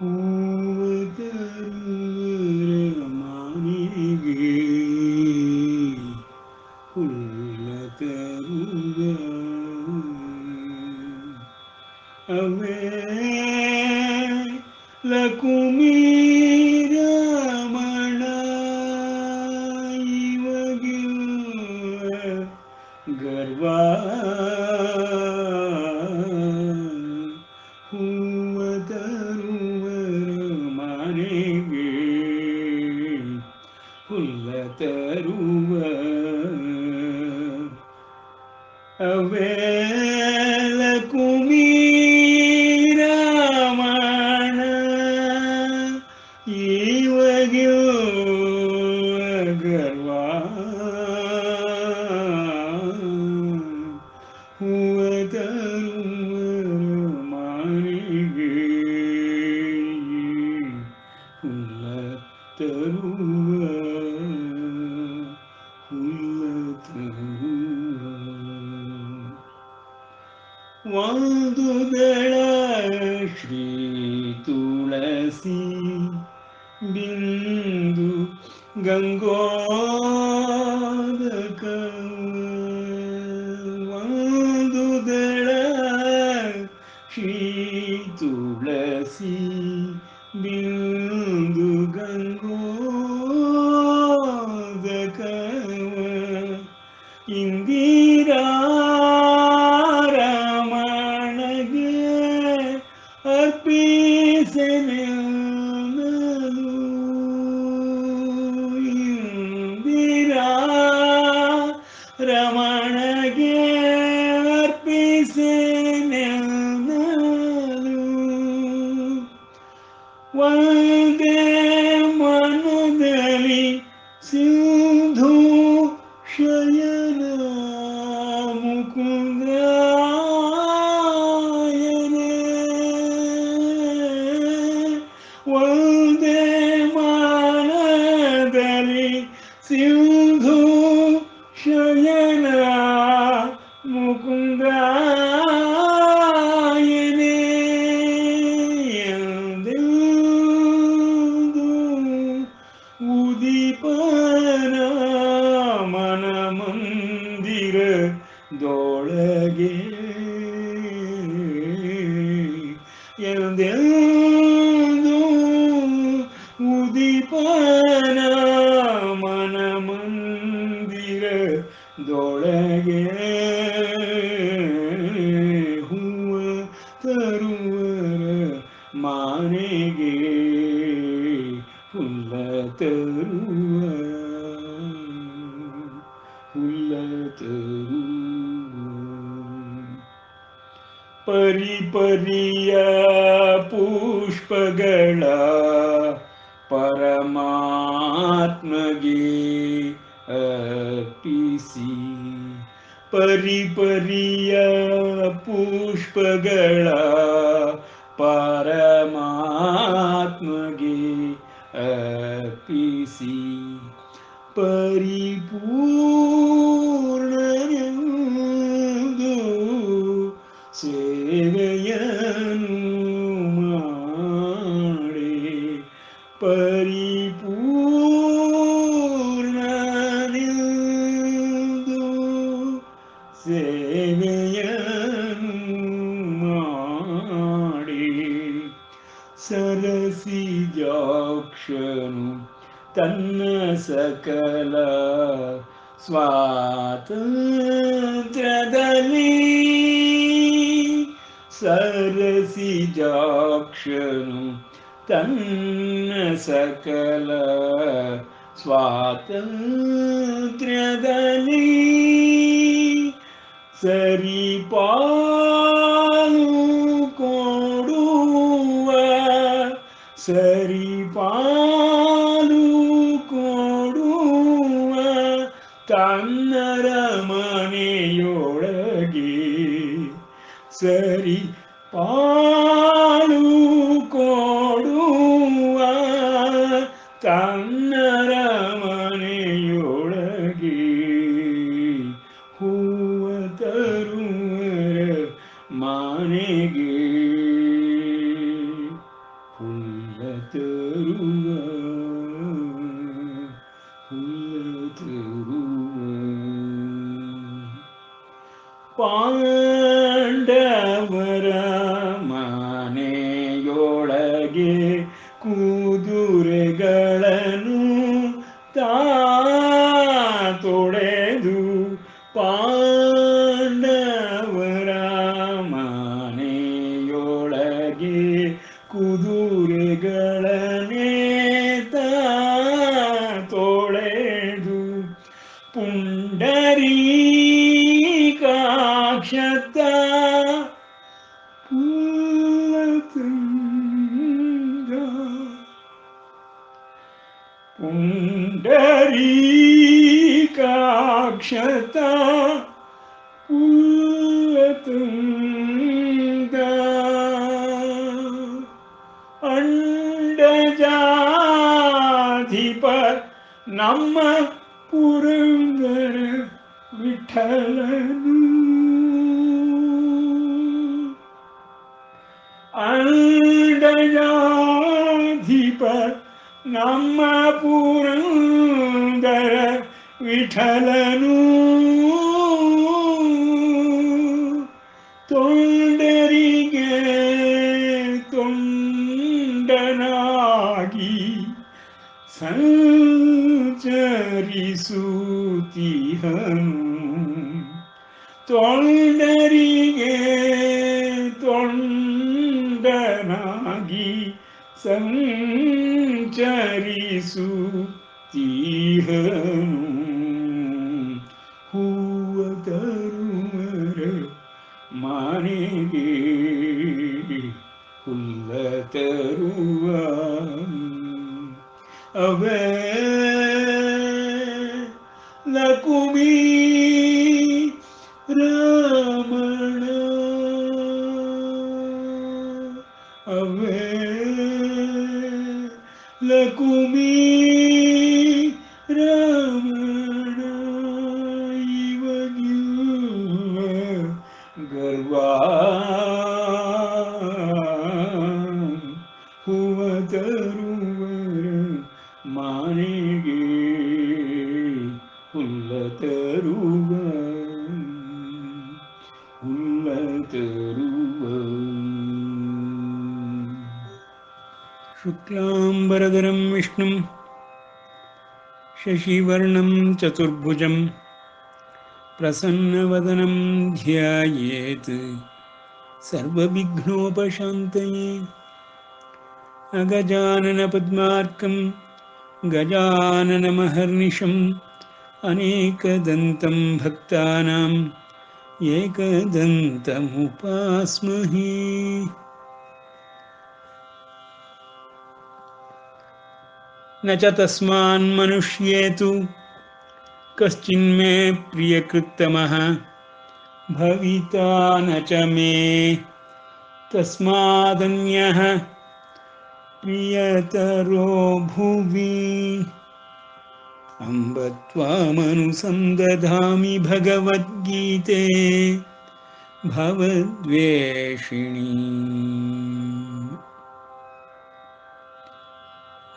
ಹೂವ ತರುವರ ಮಾನಿಗೆ ಹುಲ್ಲ ತರುವ ಲಕುಮಿ ರಮಣ ಇವಗಿಲ್ಲ ಗರ್ವ ಹೂವ ತರುವರ ಮನೆಗೆ ಹುಲ್ಲ ತರುವ ಲಕುಮಿ ರಮಣ ಇವಗಿಲ್ಲ ಗರ್ವ ಹೂವ ತರುವರ ಮಾನಿಗೆ ಹುಲ್ಲ ತರುವ ಹುಲ್ಲ ತರುವ ಒಂದು ದಳ ಶ್ರೀ ತುಳಸಿ ಬಿಂದು ಗಂಗೋದಕ ಒಂದು ದಳ ಶ್ರೀ ತುಳಸಿ ಬಿಂದು ಗಂಗೋದಕ ಇಂದಿರಾ ರಮಣಗೆ ಅರ್ಪಿಸಲು ಇಂದಿರಾ ರಮಣಗೆ ಅರ್ಪಿಸಲು ಒಂದೇ ಮನದಲ್ಲಿ ಸಿಂಧು ಶಯನ ಮುಕುಂದಾಯನೆ ಒಂದೇ ಮನದಲ್ಲಿ ಸಿಂಧು ಶಯನ ಮುಕುಂದಾಯನೆ ಉದೀಪನ ಮನ ಮಂದಿರ ದೊಳಗೆ ಎಂದೆಂದು ಉದೀಪನ ಮನ ಮಂದಿರ ದೊಳಗೆ ಹೂವ ತರುವರ ಮಾನೆಗೆ ಹುಲ್ಲ ತರುವ ಹುಲ್ಲ ತರುವ ಪರಿಪರಿಯ ಪುಷ್ಪಗಳ ಪರಮಾತ್ಮಗೆ ಅರ್ಪಿಸಿ ಪರಿಪರಿಯ ಪುಷ್ಪಗಳ ಪರಮಾತ್ಮಗೆ ಅರ್ಪಿಸಿ ಪರಿಪೂರ್ಣನೆಂದು ಸೇವೆಯನ್ನು ಮಾಡಿ ಪರಿಪೂರ್ಣನೆಂದು ಸೇವೆಯನ್ನು ಮಾಡಿ ಸರಸಿಜಾಕ್ಷನು ತನ್ನ ಸಕಲ ಸ್ವಾತಂತ್ರ್ಯದಲ್ಲಿ ಸರಸಿಜಾಕ್ಷನು ತನ್ನ ಸಕಲ ಸ್ವಾತಂತ್ರ್ಯದಲ್ಲಿ ಸರಿಪಾಲು ಕೊಡುವ ಸರಿಪಾಲು ಕೊಡುವ ತನ್ನರ ಮನೆಯೊಳಗೆ ಸರಿ ಪಾಲು ಕೊಡುವ ತನ್ನರ ಮನೆಯೊಳಗೆ ಹೂವ ತರುವರ ಮಾನೆಗೆ ಹುಲ್ಲ ಕುದುರೆಗಳನೇತ ತೊಳೆದು ಪುಂಡರೀಕಾಕ್ಷತ ಪುಲ್ಲತುಂಗ ಪುಂಡರೀಕಾಕ್ಷತ ಪುಲ್ಲತುಂಗ ಅಂಡಜಾಧಿಪ ನಮ್ಮ ಪುರಂದರ ವಿಠಲನು ಅಂಡಜಾಧಿಪ ನಮ್ಮ ಪುರಂದರ ವಿಠಲನು ತೊಂಡರಿಗೆ ತೊಂಡನಾಗಿ ಸಂಚರಿಸುತ್ತಿಹನು ತೊಂಡರಿಗೆ ತೊಂಡನಾಗಿ ಸಂಚರಿಸುತ್ತಿಹನು ಹೂವ ತರುವರ ಮನೆಗೆ ಹುಲ್ಲ ತರುವ ಅವೇ ಲಕುಮಿ ರಮಣ ಅವೇ ಲಕುಮಿ ರಮಣ ಇವಗಿಲ್ಲ ಗರ್ವ ಹೂವ ತರುವರ ಮನೆಗೆ ಹುಲ್ಲ ತರುವ ಹುಲ್ಲ ತರುವ ಶುಕ್ಲಾಂಬರಧರಂ ವಿಷ್ಣುಂ ಶಶಿವರ್ಣಂ ಚತುರ್ಭುಜಂ ಪ್ರಸನ್ನವದನಂ ಧ್ಯಾಯೇತ್ ಸರ್ವವಿಘ್ನೋಪಶಾಂತಯೇ ಅಗಜಾನನ ಪದ್ಮಾರ್ಕಂ ಗಜಾನನಮಹರ್ನಿಶಂ ಅನೇಕದಂತಂ ಭಕ್ತಾನಾಂ ಏಕದಂತಮುಪಾಸ್ಮಹೇ ನ ಚ ತಸ್ಮಾನ್ ಮನುಷ್ಯೇತು ಕಶ್ಚಿನ್ಮೇ ಪ್ರಿಯಕೃತ್ತಮಃ ಭವಿತಾ ನ ಚ ಮೇ ತಸ್ಮಾದನ್ಯಃ ಪ್ರಿಯತರೋ ಭುವಿ ಅಂಬ ತ್ವಾಮನುಸಂದಧಾಮಿ ಭಗವದ್ಗೀತೆ ಭವದ್ವೇಷಿಣಿ.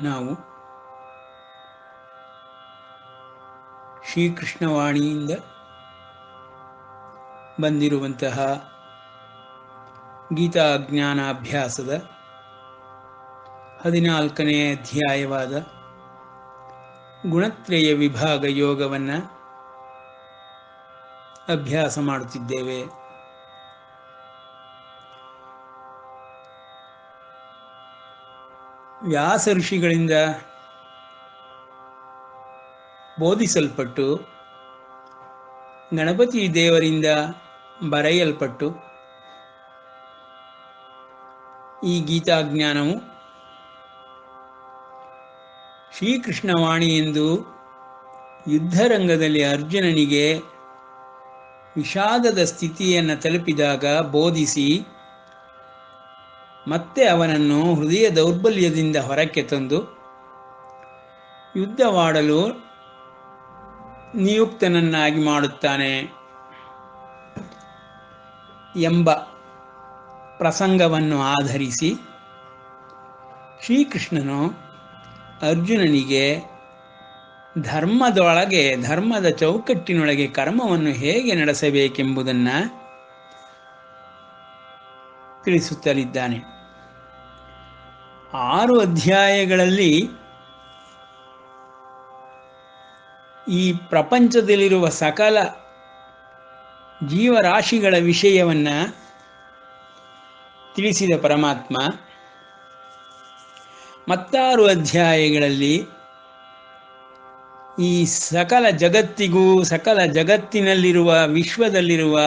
ನಾವು ಶ್ರೀಕೃಷ್ಣವಾಣಿಯಿಂದ ಬಂದಿರುವಂತಹ ಗೀತಾ ಜ್ಞಾನಾಭ್ಯಾಸದ 14ನೇ ಅಧ್ಯಾಯವಾದ ಗುಣತ್ರಯ ವಿಭಾಗ ಯೋಗವನ್ನು ಅಭ್ಯಾಸ ಮಾಡುತ್ತಿದ್ದೇವೆ. ವ್ಯಾಸ ಋಷಿಗಳಿಂದ ಬೋಧಿಸಲ್ಪಟ್ಟು ಗಣಪತಿ ದೇವರಿಂದ ಬರೆಯಲ್ಪಟ್ಟು ಈ ಗೀತಾಜ್ಞಾನವು ಶ್ರೀಕೃಷ್ಣವಾಣಿ ಎಂದು ಯುದ್ಧರಂಗದಲ್ಲಿ ಅರ್ಜುನನಿಗೆ ವಿಷಾದದ ಸ್ಥಿತಿಯನ್ನು ತಲುಪಿದಾಗ ಬೋಧಿಸಿ ಮತ್ತೆ ಅವನನ್ನು ಹೃದಯ ದೌರ್ಬಲ್ಯದಿಂದ ಹೊರಕ್ಕೆ ತಂದು ಯುದ್ಧವಾಡಲು ನಿಯುಕ್ತನನ್ನಾಗಿ ಮಾಡುತ್ತಾನೆ ಎಂಬ ಪ್ರಸಂಗವನ್ನು ಆಧರಿಸಿ ಶ್ರೀಕೃಷ್ಣನು ಅರ್ಜುನನಿಗೆ ಧರ್ಮದ ಚೌಕಟ್ಟಿನೊಳಗೆ ಕರ್ಮವನ್ನು ಹೇಗೆ ನಡೆಸಬೇಕೆಂಬುದನ್ನು ತಿಳಿಸುತ್ತಲಿದ್ದಾನೆ. 6 ಅಧ್ಯಾಯಗಳಲ್ಲಿ ಈ ಪ್ರಪಂಚದಲ್ಲಿರುವ ಸಕಲ ಜೀವರಾಶಿಗಳ ವಿಷಯವನ್ನು ತಿಳಿಸಿದ ಪರಮಾತ್ಮ ಮತ್ತಾರು ಅಧ್ಯಾಯಗಳಲ್ಲಿ ಈ ಸಕಲ ಜಗತ್ತಿಗೂ, ಸಕಲ ಜಗತ್ತಿನಲ್ಲಿರುವ, ವಿಶ್ವದಲ್ಲಿರುವ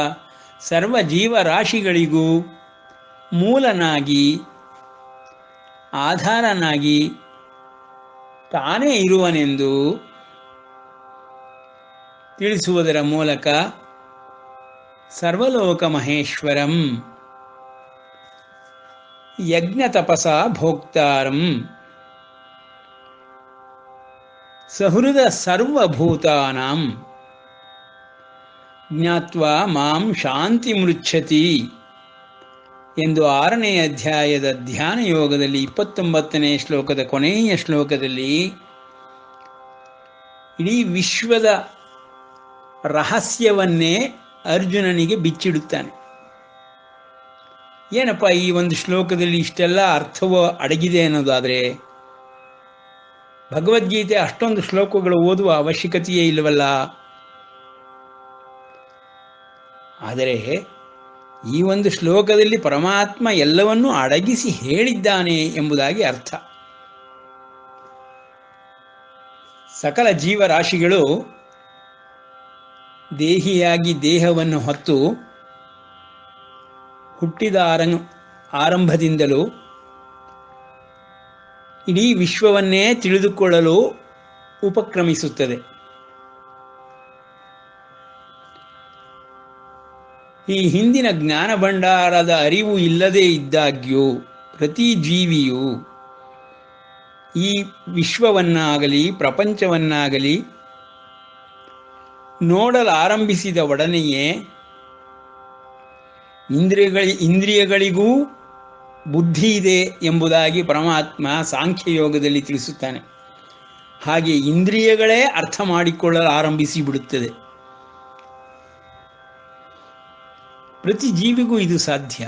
ಸರ್ವ ಜೀವರಾಶಿಗಳಿಗೂ ಮೂಲನಾಗಿ, ಆಧಾರನಾಗಿ ತಾನೇ ಇರುವನೆಂದು ತಿಳಿಸುವುದರ ಮೂಲಕ ಸರ್ವಲೋಕ ಮಹೇಶ್ವರಂ ಯಜ್ಞ ತಪಸ ಭೋಕ್ತಾರಂ ಸಹೃದ ಸರ್ವಭೂತಾನಾಂ ಜ್ಞಾತ್ವಾ ಮಾಂ ಶಾಂತಿ ಮೃಚ್ಛತಿ ಎಂದು 6ನೇ ಅಧ್ಯಾಯದ ಧ್ಯಾನ ಯೋಗದಲ್ಲಿ 29ನೇ ಶ್ಲೋಕದ ಕೊನೆಯ ಶ್ಲೋಕದಲ್ಲಿ ಇಡೀ ವಿಶ್ವದ ರಹಸ್ಯವನ್ನೇ ಅರ್ಜುನನಿಗೆ ಬಿಚ್ಚಿಡುತ್ತಾನೆ. ಏನಪ್ಪ ಈ ಒಂದು ಶ್ಲೋಕದಲ್ಲಿ ಇಷ್ಟೆಲ್ಲ ಅರ್ಥವೋ ಅಡಗಿದೆ ಅನ್ನೋದಾದರೆ, ಭಗವದ್ಗೀತೆ ಅಷ್ಟೊಂದು ಶ್ಲೋಕಗಳು ಓದುವ ಅವಶ್ಯಕತೆಯೇ ಇಲ್ಲವಲ್ಲ. ಆದರೆ ಈ ಒಂದು ಶ್ಲೋಕದಲ್ಲಿ ಪರಮಾತ್ಮ ಎಲ್ಲವನ್ನೂ ಅಡಗಿಸಿ ಹೇಳಿದ್ದಾನೆ ಎಂಬುದಾಗಿ ಅರ್ಥ. ಸಕಲ ಜೀವರಾಶಿಗಳು ದೇಹಿಯಾಗಿ ದೇಹವನ್ನು ಹೊತ್ತು ಹುಟ್ಟಿದ ಆರಂಭದಿಂದಲೂ ಇಡೀ ವಿಶ್ವವನ್ನೇ ತಿಳಿದುಕೊಳ್ಳಲು ಉಪಕ್ರಮಿಸುತ್ತದೆ. ಈ ಹಿಂದಿನ ಜ್ಞಾನ ಭಂಡಾರದ ಅರಿವು ಇಲ್ಲದೇ ಇದ್ದಾಗ್ಯೂ ಪ್ರತಿ ಜೀವಿಯು ಈ ವಿಶ್ವವನ್ನಾಗಲಿ ಪ್ರಪಂಚವನ್ನಾಗಲಿ ನೋಡಲು ಆರಂಭಿಸಿದ ಒಡನೆಯೇ ಇಂದ್ರಿಯಗಳಿಗೂ ಬುದ್ಧಿ ಇದೆ ಎಂಬುದಾಗಿ ಪರಮಾತ್ಮ ಸಾಂಖ್ಯಯೋಗದಲ್ಲಿ ತಿಳಿಸುತ್ತಾನೆ. ಹಾಗೆ ಇಂದ್ರಿಯಗಳೇ ಅರ್ಥ ಮಾಡಿಕೊಳ್ಳಲು ಆರಂಭಿಸಿ ಬಿಡುತ್ತದೆ. ಪ್ರತಿ ಜೀವಿಗೂ ಇದು ಸಾಧ್ಯ.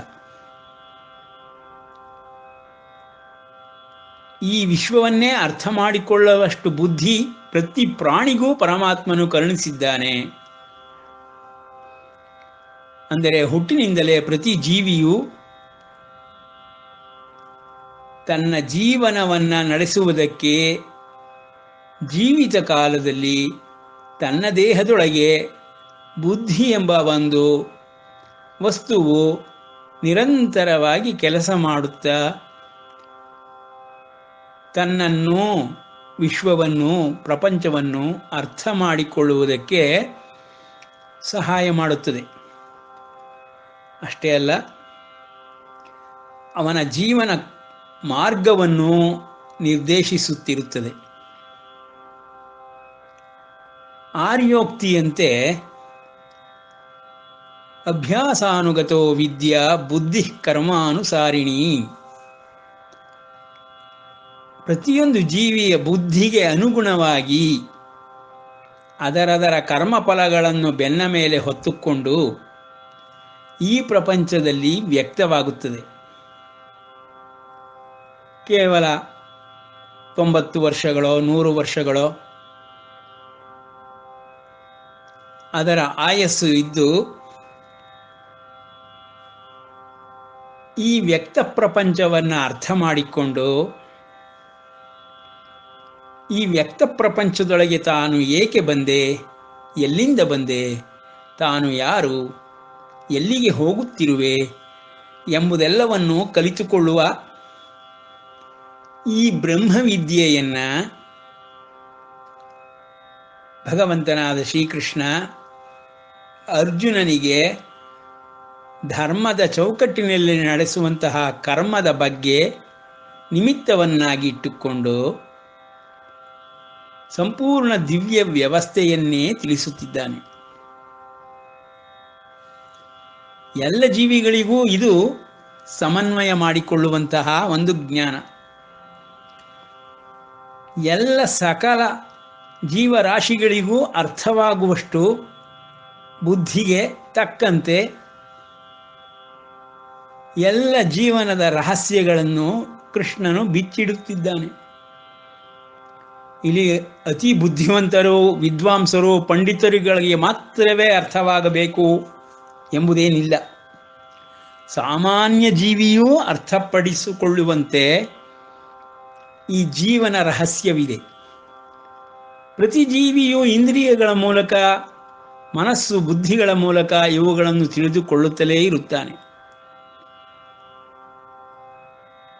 ಈ ವಿಶ್ವವನ್ನೇ ಅರ್ಥ ಮಾಡಿಕೊಳ್ಳುವಷ್ಟು ಬುದ್ಧಿ ಪ್ರತಿ ಪ್ರಾಣಿಗೂ ಪರಮಾತ್ಮನು ಕರುಣಿಸಿದ್ದಾನೆ. ಅಂದರೆ ಹುಟ್ಟಿನಿಂದಲೇ ಪ್ರತಿ ಜೀವಿಯು ತನ್ನ ಜೀವನವನ್ನು ನಡೆಸುವುದಕ್ಕೆ ಜೀವಿತ ಕಾಲದಲ್ಲಿ ತನ್ನ ದೇಹದೊಳಗೆ ಬುದ್ಧಿ ಎಂಬ ಒಂದು ವಸ್ತುವು ನಿರಂತರವಾಗಿ ಕೆಲಸ ಮಾಡುತ್ತಾ ತನ್ನನ್ನು, ವಿಶ್ವವನ್ನು, ಪ್ರಪಂಚವನ್ನು ಅರ್ಥ ಮಾಡಿಕೊಳ್ಳುವುದಕ್ಕೆ ಸಹಾಯ ಮಾಡುತ್ತದೆ. ಅಷ್ಟೇ ಅಲ್ಲ, ಅವನ ಜೀವನ ಮಾರ್ಗವನ್ನು ನಿರ್ದೇಶಿಸುತ್ತಿರುತ್ತದೆ. ಆರ್ಯೋಕ್ತಿಯಂತೆ ಅಭ್ಯಾಸಾನುಗತೋ ವಿದ್ಯಾ ಬುದ್ಧಿ ಕರ್ಮಾನುಸಾರಿಣಿ. ಪ್ರತಿಯೊಂದು ಜೀವಿಯ ಬುದ್ಧಿಗೆ ಅನುಗುಣವಾಗಿ ಅದರದರ ಕರ್ಮಫಲಗಳನ್ನು ಬೆನ್ನ ಮೇಲೆ ಹೊತ್ತುಕೊಂಡು ಈ ಪ್ರಪಂಚದಲ್ಲಿ ವ್ಯಕ್ತವಾಗುತ್ತದೆ. ಕೇವಲ 90 ವರ್ಷಗಳೋ 100 ವರ್ಷಗಳೋ ಅದರ ಆಯಸ್ಸು ಇದ್ದು ಈ ವ್ಯಕ್ತ ಪ್ರಪಂಚವನ್ನು ಅರ್ಥ ಮಾಡಿಕೊಂಡು ಈ ವ್ಯಕ್ತ ಪ್ರಪಂಚದೊಳಗೆ ತಾನು ಏಕೆ ಬಂದೆ, ಎಲ್ಲಿಂದ ಬಂದೆ, ತಾನು ಯಾರು, ಎಲ್ಲಿಗೆ ಹೋಗುತ್ತಿರುವೆ ಎಂಬುದೆಲ್ಲವನ್ನು ಕಲಿತುಕೊಳ್ಳುವ ಈ ಬ್ರಹ್ಮವಿದ್ಯೆಯನ್ನು ಭಗವಂತನಾದ ಶ್ರೀಕೃಷ್ಣ ಅರ್ಜುನನಿಗೆ ಧರ್ಮದ ಚೌಕಟ್ಟಿನಲ್ಲಿ ನಡೆಸುವಂತಹ ಕರ್ಮದ ಬಗ್ಗೆ ನಿಮಿತ್ತವನ್ನಾಗಿ ಇಟ್ಟುಕೊಂಡು ಸಂಪೂರ್ಣ ದಿವ್ಯ ವ್ಯವಸ್ಥೆಯನ್ನೇ ತಿಳಿಸುತ್ತಿದ್ದಾನೆ. ಎಲ್ಲ ಜೀವಿಗಳಿಗೂ ಇದು ಸಮನ್ವಯ ಮಾಡಿಕೊಳ್ಳುವಂತಹ ಒಂದು ಜ್ಞಾನ. ಎಲ್ಲ ಸಕಲ ಜೀವರಾಶಿಗಳಿಗೂ ಅರ್ಥವಾಗುವಷ್ಟು ಬುದ್ಧಿಗೆ ತಕ್ಕಂತೆ ಎಲ್ಲ ಜೀವನದ ರಹಸ್ಯಗಳನ್ನು ಕೃಷ್ಣನು ಬಿಚ್ಚಿಡುತ್ತಿದ್ದಾನೆ. ಇಲ್ಲಿ ಅತಿ ಬುದ್ಧಿವಂತರು, ವಿದ್ವಾಂಸರು, ಪಂಡಿತರುಗಳಿಗೆ ಮಾತ್ರವೇ ಅರ್ಥವಾಗಬೇಕು ಎಂಬುದೇನಿಲ್ಲ. ಸಾಮಾನ್ಯ ಜೀವಿಯೂ ಅರ್ಥಪಡಿಸಿಕೊಳ್ಳುವಂತೆ ಈ ಜೀವನ ರಹಸ್ಯವಿದೆ. ಪ್ರತಿ ಜೀವಿಯು ಇಂದ್ರಿಯಗಳ ಮೂಲಕ, ಮನಸ್ಸು ಬುದ್ಧಿಗಳ ಮೂಲಕ ಇವುಗಳನ್ನು ತಿಳಿದುಕೊಳ್ಳುತ್ತಲೇ ಇರುತ್ತಾನೆ.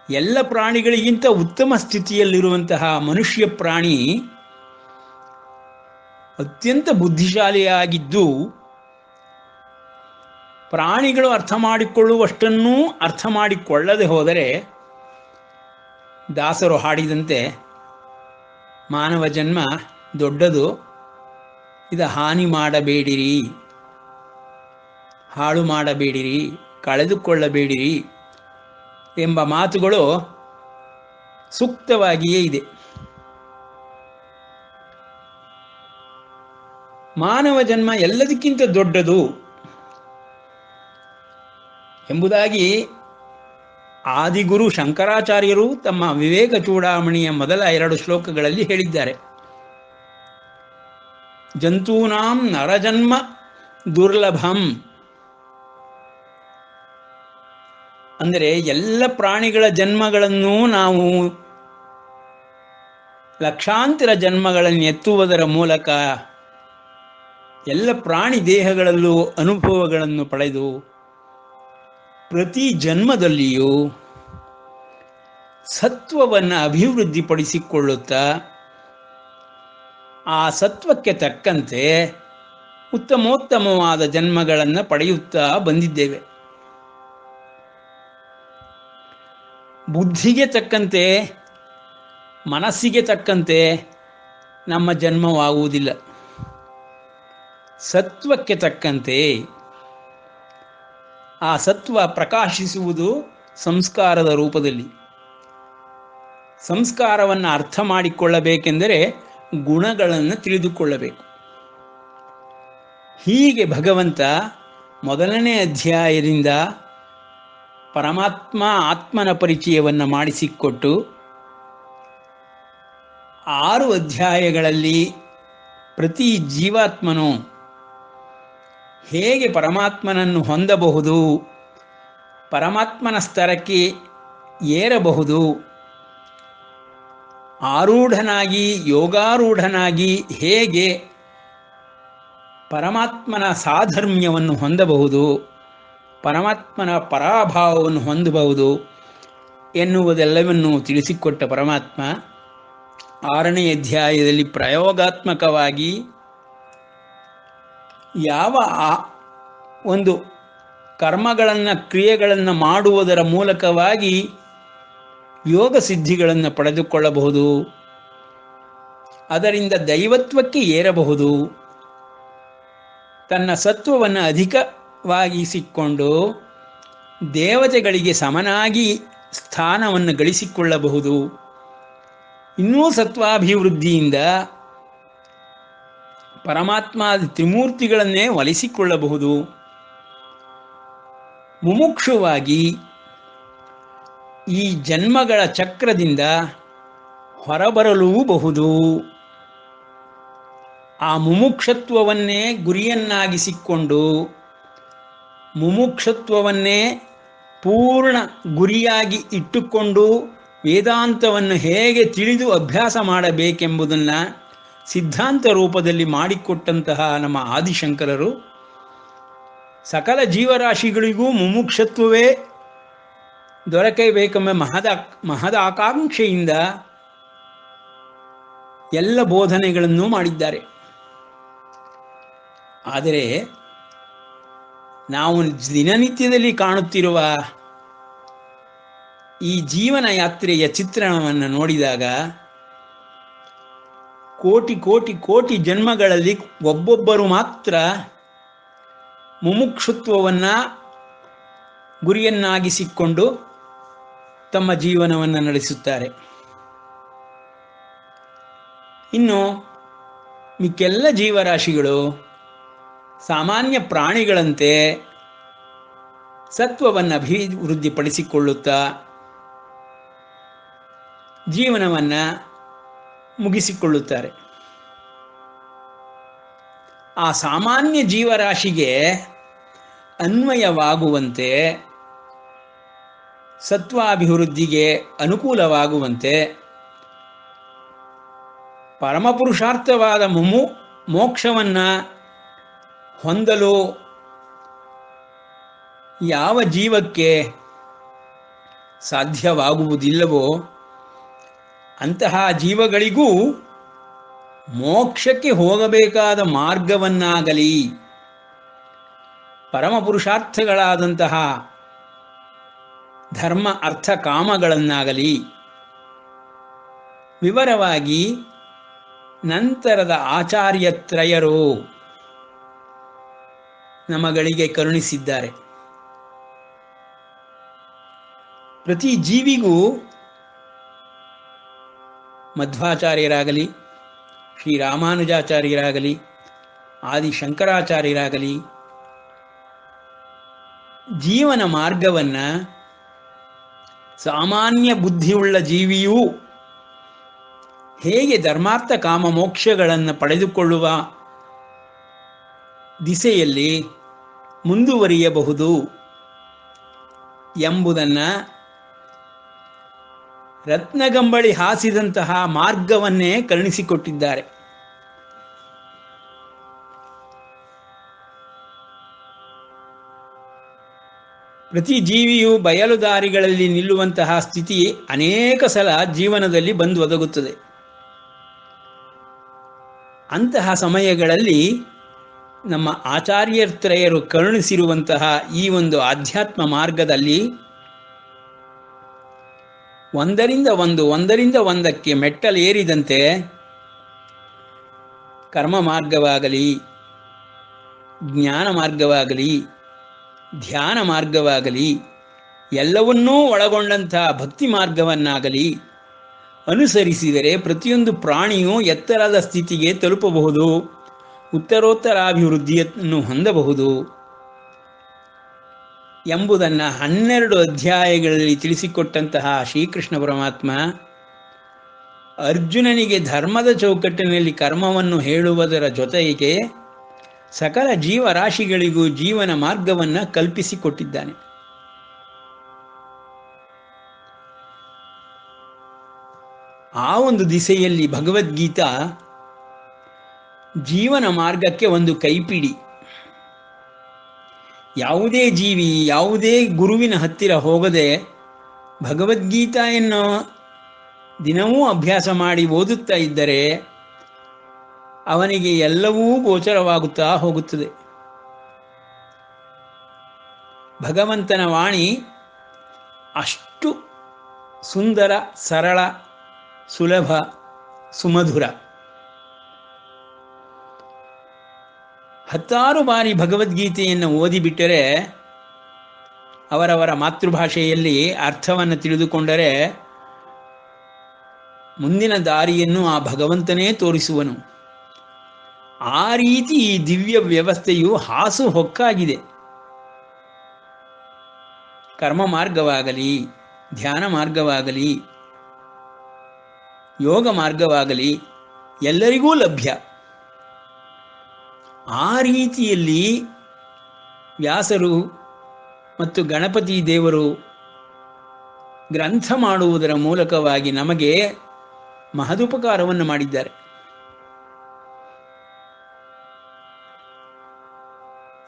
ಎಲ್ಲ ಪ್ರಾಣಿಗಳಿಗಿಂತ ಉತ್ತಮ ಸ್ಥಿತಿಯಲ್ಲಿರುವಂತಹ ಮನುಷ್ಯ ಪ್ರಾಣಿ ಅತ್ಯಂತ ಬುದ್ಧಿಶಾಲಿಯಾಗಿದ್ದು, ಪ್ರಾಣಿಗಳು ಅರ್ಥ ಮಾಡಿಕೊಳ್ಳುವಷ್ಟನ್ನೂ ಅರ್ಥ ಮಾಡಿಕೊಳ್ಳದೆ ಹೋದರೆ, ದಾಸರು ಹಾಡಿದಂತೆ ಮಾನವ ಜನ್ಮ ದೊಡ್ಡದು, ಇದು ಹಾನಿ ಮಾಡಬೇಡಿರಿ, ಹಾಳು ಮಾಡಬೇಡಿರಿ, ಕಳೆದುಕೊಳ್ಳಬೇಡಿರಿ ಎಂಬ ಮಾತುಗಳು ಸೂಕ್ತವಾಗಿಯೇ ಇದೆ. ಮಾನವ ಜನ್ಮ ಎಲ್ಲದಕ್ಕಿಂತ ದೊಡ್ಡದು ಎಂಬುದಾಗಿ ಆದಿಗುರು ಶಂಕರಾಚಾರ್ಯರು ತಮ್ಮ ವಿವೇಕ ಚೂಡಾಮಣಿಯ ಮೊದಲ 2 ಶ್ಲೋಕಗಳಲ್ಲಿ ಹೇಳಿದ್ದಾರೆ. ಜಂತೂನಾಂ ನರಜನ್ಮ ದುರ್ಲಭಂ, ಅಂದರೆ ಎಲ್ಲ ಪ್ರಾಣಿಗಳ ಜನ್ಮಗಳನ್ನು ನಾವು ಲಕ್ಷಾಂತರ ಜನ್ಮಗಳನ್ನು ಎತ್ತುವುದರ ಮೂಲಕ ಎಲ್ಲ ಪ್ರಾಣಿ ದೇಹಗಳಲ್ಲೂ ಅನುಭವಗಳನ್ನು ಪಡೆದು ಪ್ರತಿ ಜನ್ಮದಲ್ಲಿಯೂ ಸತ್ವವನ್ನು ಅಭಿವೃದ್ಧಿಪಡಿಸಿಕೊಳ್ಳುತ್ತಾ ಆ ಸತ್ವಕ್ಕೆ ತಕ್ಕಂತೆ ಉತ್ತಮೋತ್ತಮವಾದ ಜನ್ಮಗಳನ್ನು ಪಡೆಯುತ್ತಾ ಬಂದಿದ್ದೇವೆ. ಬುದ್ಧಿಗೆ ತಕ್ಕಂತೆ, ಮನಸ್ಸಿಗೆ ತಕ್ಕಂತೆ ನಮ್ಮ ಜನ್ಮವಾಗುವುದಿಲ್ಲ. ಸತ್ವಕ್ಕೆ ತಕ್ಕಂತೆ ಆ ಸತ್ವ ಪ್ರಕಾಶಿಸುವುದು ಸಂಸ್ಕಾರದ ರೂಪದಲ್ಲಿ. ಸಂಸ್ಕಾರವನ್ನು ಅರ್ಥ ಮಾಡಿಕೊಳ್ಳಬೇಕೆಂದರೆ ಗುಣಗಳನ್ನು ತಿಳಿದುಕೊಳ್ಳಬೇಕು. ಹೀಗೆ ಭಗವಂತ ಮೊದಲನೇ ಅಧ್ಯಾಯದಿಂದ ಪರಮಾತ್ಮ ಆತ್ಮನ ಪರಿಚಯವನ್ನು ಮಾಡಿಸಿಕೊಟ್ಟು 6 ಅಧ್ಯಾಯಗಳಲ್ಲಿ ಪ್ರತಿ ಜೀವಾತ್ಮನು ಹೇಗೆ ಪರಮಾತ್ಮನನ್ನು ಹೊಂದಬಹುದು, ಪರಮಾತ್ಮನ ಸ್ತರಕ್ಕೆ ಏರಬಹುದು, ಆರೂಢನಾಗಿ ಯೋಗಾರೂಢನಾಗಿ ಹೇಗೆ ಪರಮಾತ್ಮನ ಸಾಧರ್ಮ್ಯವನ್ನು ಹೊಂದಬಹುದು, ಪರಮಾತ್ಮನ ಪರಾಭಾವವನ್ನು ಹೊಂದಬಹುದು ಎನ್ನುವುದೆಲ್ಲವನ್ನು ತಿಳಿಸಿಕೊಟ್ಟ ಪರಮಾತ್ಮ 6ನೇ ಅಧ್ಯಾಯದಲ್ಲಿ ಪ್ರಯೋಗಾತ್ಮಕವಾಗಿ ಯಾವ ಒಂದು ಕರ್ಮಗಳನ್ನು, ಕ್ರಿಯೆಗಳನ್ನು ಮಾಡುವುದರ ಮೂಲಕವಾಗಿ ಯೋಗ ಸಿದ್ಧಿಗಳನ್ನು ಪಡೆದುಕೊಳ್ಳಬಹುದು, ಅದರಿಂದ ದೈವತ್ವಕ್ಕೆ ಏರಬಹುದು, ತನ್ನ ಸತ್ವವನ್ನು ಅಧಿಕವಾಗಿಸಿಕೊಂಡು ದೇವತೆಗಳಿಗೆ ಸಮನಾಗಿ ಸ್ಥಾನವನ್ನು ಗಳಿಸಿಕೊಳ್ಳಬಹುದು, ಇನ್ನೂ ಸತ್ವಾಭಿವೃದ್ಧಿಯಿಂದ ಪರಮಾತ್ಮ ತ್ರಿಮೂರ್ತಿಗಳನ್ನೇ ಒಲಿಸಿಕೊಳ್ಳಬಹುದು, ಮುಮುಕ್ಷುವಾಗಿ ಈ ಜನ್ಮಗಳ ಚಕ್ರದಿಂದ ಹೊರಬರಲೂಬಹುದು. ಆ ಮುಮುಕ್ಷತ್ವವನ್ನೇ ಗುರಿಯನ್ನಾಗಿಸಿಕೊಂಡು, ಮುಮುಕ್ಷತ್ವವನ್ನೇ ಪೂರ್ಣ ಗುರಿಯಾಗಿ ಇಟ್ಟುಕೊಂಡು ವೇದಾಂತವನ್ನು ಹೇಗೆ ತಿಳಿದು ಅಭ್ಯಾಸ ಮಾಡಬೇಕೆಂಬುದನ್ನು ಸಿದ್ಧಾಂತ ರೂಪದಲ್ಲಿ ಮಾಡಿಕೊಟ್ಟಂತಹ ನಮ್ಮ ಆದಿಶಂಕರರು ಸಕಲ ಜೀವರಾಶಿಗಳಿಗೂ ಮುಮುಕ್ಷತ್ವವೇ ದೊರಕಬೇಕೆಂಬ ಮಹದಾಕಾಂಕ್ಷೆಯಿಂದ ಎಲ್ಲ ಬೋಧನೆಗಳನ್ನು ಮಾಡಿದ್ದಾರೆ. ಆದರೆ ನಾವು ದಿನನಿತ್ಯದಲ್ಲಿ ಕಾಣುತ್ತಿರುವ ಈ ಜೀವನ ಯಾತ್ರೆಯ ಚಿತ್ರಣವನ್ನು ನೋಡಿದಾಗ ಕೋಟಿ ಕೋಟಿ ಕೋಟಿ ಜನ್ಮಗಳಲ್ಲಿ ಒಬ್ಬೊಬ್ಬರು ಮಾತ್ರ ಮುಮುಕ್ಷುತ್ವವನ್ನು ಗುರಿಯನ್ನಾಗಿಸಿಕೊಂಡು ತಮ್ಮ ಜೀವನವನ್ನು ನಡೆಸುತ್ತಾರೆ. ಇನ್ನು ಮಿಕ್ಕೆಲ್ಲ ಜೀವರಾಶಿಗಳು ಸಾಮಾನ್ಯ ಪ್ರಾಣಿಗಳಂತೆ ಸತ್ವವನ್ನು ಅಭಿವೃದ್ಧಿಪಡಿಸಿಕೊಳ್ಳುತ್ತಾ ಜೀವನವನ್ನು ಮುಗಿಸಿಕೊಳ್ಳುತ್ತಾರೆ. ಆ ಸಾಮಾನ್ಯ ಜೀವರಾಶಿಗೆ ಅನ್ವಯವಾಗುವಂತೆ ಸತ್ವಾಭಿವೃದ್ಧಿಗೆ ಅನುಕೂಲವಾಗುವಂತೆ ಪರಮಪುರುಷಾರ್ಥವಾದ ಮೋಕ್ಷವನ್ನು ಹೊಂದಲು ಯಾವ ಜೀವಕ್ಕೆ ಸಾಧ್ಯವಾಗುವುದಿಲ್ಲವೋ ಅಂತಹ ಜೀವಗಳಿಗೂ ಮೋಕ್ಷಕ್ಕೆ ಹೋಗಬೇಕಾದ ಮಾರ್ಗವನ್ನಾಗಲಿ ಪರಮಪುರುಷಾರ್ಥಗಳಾದಂತಹ ಧರ್ಮ ಅರ್ಥ ಕಾಮಗಳನ್ನಾಗಲಿ ವಿವರವಾಗಿ ನಂತರದ ಆಚಾರ್ಯತ್ರಯರು ನಮಗಳಿಗೆ ಕರುಣಿಸಿದ್ದಾರೆ. ಪ್ರತಿ ಜೀವಿಗೂ ಮಧ್ವಾಚಾರ್ಯರಾಗಲಿ, ಶ್ರೀರಾಮಾನುಜಾಚಾರ್ಯರಾಗಲಿ, ಆದಿಶಂಕರಾಚಾರ್ಯರಾಗಲಿ ಜೀವನ ಮಾರ್ಗವನ್ನು ಸಾಮಾನ್ಯ ಬುದ್ಧಿಯುಳ್ಳ ಜೀವಿಯೂ ಹೇಗೆ ಧರ್ಮಾರ್ಥ ಕಾಮ ಮೋಕ್ಷಗಳನ್ನು ಪಡೆದುಕೊಳ್ಳುವ ದಿಸೆಯಲ್ಲಿ ಮುಂದುವರಿಯಬಹುದು ಎಂಬುದನ್ನು ರತ್ನಗಂಬಳಿ ಹಾಸಿದಂತಹ ಮಾರ್ಗವನ್ನೇ ಕರುಣಿಸಿಕೊಟ್ಟಿದ್ದಾರೆ. ಪ್ರತಿ ಜೀವಿಯು ಬಯಲು ದಾರಿಗಳಲ್ಲಿ ನಿಲ್ಲುವಂತಹ ಸ್ಥಿತಿ ಅನೇಕ ಸಲ ಜೀವನದಲ್ಲಿ ಬಂದು ಒದಗುತ್ತದೆ. ಅಂತಹ ಸಮಯಗಳಲ್ಲಿ ನಮ್ಮ ಆಚಾರ್ಯತ್ರಯರು ಕರುಣಿಸಿರುವಂತಹ ಈ ಒಂದು ಆಧ್ಯಾತ್ಮ ಮಾರ್ಗದಲ್ಲಿ ಒಂದರಿಂದ ಒಂದಕ್ಕೆ ಮೆಟ್ಟಲೇರಿದಂತೆ ಕರ್ಮ ಮಾರ್ಗವಾಗಲಿ, ಜ್ಞಾನ ಮಾರ್ಗವಾಗಲಿ, ಧ್ಯಾನ ಮಾರ್ಗವಾಗಲಿ, ಎಲ್ಲವನ್ನೂ ಒಳಗೊಂಡಂತಹ ಭಕ್ತಿ ಮಾರ್ಗವನ್ನಾಗಲಿ ಅನುಸರಿಸಿದರೆ ಪ್ರತಿಯೊಂದು ಪ್ರಾಣಿಯೂ ಎತ್ತರದ ಸ್ಥಿತಿಗೆ ತಲುಪಬಹುದು, ಉತ್ತರೋತ್ತರಾಭಿವೃದ್ಧಿಯನ್ನು ಹೊಂದಬಹುದು ಎಂಬುದನ್ನು 12 ಅಧ್ಯಾಯಗಳಲ್ಲಿ ತಿಳಿಸಿಕೊಟ್ಟಂತಹ ಶ್ರೀಕೃಷ್ಣ ಪರಮಾತ್ಮ ಅರ್ಜುನನಿಗೆ ಧರ್ಮದ ಚೌಕಟ್ಟಿನಲ್ಲಿ ಕರ್ಮವನ್ನು ಹೇಳುವುದರ ಜೊತೆಗೆ ಸಕಲ ಜೀವರಾಶಿಗಳಿಗೂ ಜೀವನ ಮಾರ್ಗವನ್ನು ಕಲ್ಪಿಸಿಕೊಟ್ಟಿದ್ದಾನೆ. ಆ ಒಂದು ದಿಸೆಯಲ್ಲಿ ಭಗವದ್ಗೀತಾ ಜೀವನ ಮಾರ್ಗಕ್ಕೆ ಒಂದು ಕೈಪಿಡಿ. ಯಾವುದೇ ಜೀವಿ ಯಾವುದೇ ಗುರುವಿನ ಹತ್ತಿರ ಹೋಗದೆ ಭಗವದ್ಗೀತೆಯನ್ನು ದಿನವೂ ಅಭ್ಯಾಸ ಮಾಡಿ ಓದುತ್ತಾ ಇದ್ದರೆ ಅವನಿಗೆ ಎಲ್ಲವೂ ಗೋಚರವಾಗುತ್ತಾ ಹೋಗುತ್ತದೆ. ಭಗವಂತನ ವಾಣಿ ಅಷ್ಟು ಸುಂದರ, ಸರಳ, ಸುಲಭ, ಸುಮಧುರ. 10 ಬಾರಿ ಭಗವದ್ಗೀತೆಯನ್ನು ಓದಿಬಿಟ್ಟರೆ ಅವರವರ ಮಾತೃಭಾಷೆಯಲ್ಲಿ ಅರ್ಥವನ್ನು ತಿಳಿದುಕೊಂಡರೆ ಮುಂದಿನ ದಾರಿಯನ್ನು ಆ ಭಗವಂತನೇ ತೋರಿಸುವನು. ಆ ರೀತಿ ಈ ದಿವ್ಯ ವ್ಯವಸ್ಥೆಯು ಹಾಸು ಹೊಕ್ಕಾಗಿದೆ. ಕರ್ಮ ಮಾರ್ಗವಾಗಲಿ, ಧ್ಯಾನ ಮಾರ್ಗವಾಗಲಿ, ಯೋಗ ಮಾರ್ಗವಾಗಲಿ ಎಲ್ಲರಿಗೂ ಲಭ್ಯ. ಆ ರೀತಿಯಲ್ಲಿ ವ್ಯಾಸರು ಮತ್ತು ಗಣಪತಿ ದೇವರು ಗ್ರಂಥ ಮಾಡುವುದರ ಮೂಲಕವಾಗಿ ನಮಗೆ ಮಹದುಪಕಾರವನ್ನು ಮಾಡಿದ್ದಾರೆ.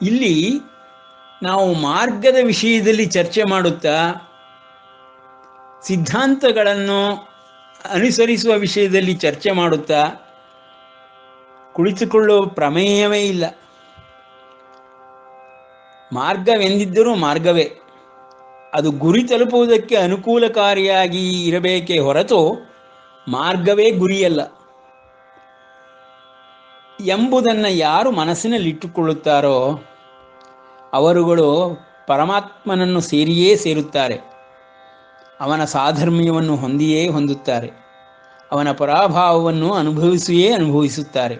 ಇಲ್ಲಿ ನಾವು ಮಾರ್ಗದ ವಿಷಯದಲ್ಲಿ ಚರ್ಚೆ ಮಾಡುತ್ತಾ ಸಿದ್ಧಾಂತಗಳನ್ನು ಅನುಸರಿಸುವ ವಿಷಯದಲ್ಲಿ ಚರ್ಚೆ ಮಾಡುತ್ತಾ ಕುಳಿತುಕೊಳ್ಳುವ ಪ್ರಮೇಯವೇ ಇಲ್ಲ. ಮಾರ್ಗವೆಂದಿದ್ದರೂ ಮಾರ್ಗವೇ, ಅದು ಗುರಿ ತಲುಪುವುದಕ್ಕೆ ಅನುಕೂಲಕಾರಿಯಾಗಿ ಇರಬೇಕೇ ಹೊರತು ಮಾರ್ಗವೇ ಗುರಿಯಲ್ಲ ಎಂಬುದನ್ನು ಯಾರು ಮನಸ್ಸಿನಲ್ಲಿಟ್ಟುಕೊಳ್ಳುತ್ತಾರೋ ಅವರುಗಳು ಪರಮಾತ್ಮನನ್ನು ಸೇರಿಯೇ ಸೇರುತ್ತಾರೆ. ಅವನ ಸಾಧರ್ಮ್ಯವನ್ನು ಹೊಂದಿಯೇ ಹೊಂದುತ್ತಾರೆ. ಅವನ ಪರಾಭಾವವನ್ನು ಅನುಭವಿಸಿಯೇ ಅನುಭವಿಸುತ್ತಾರೆ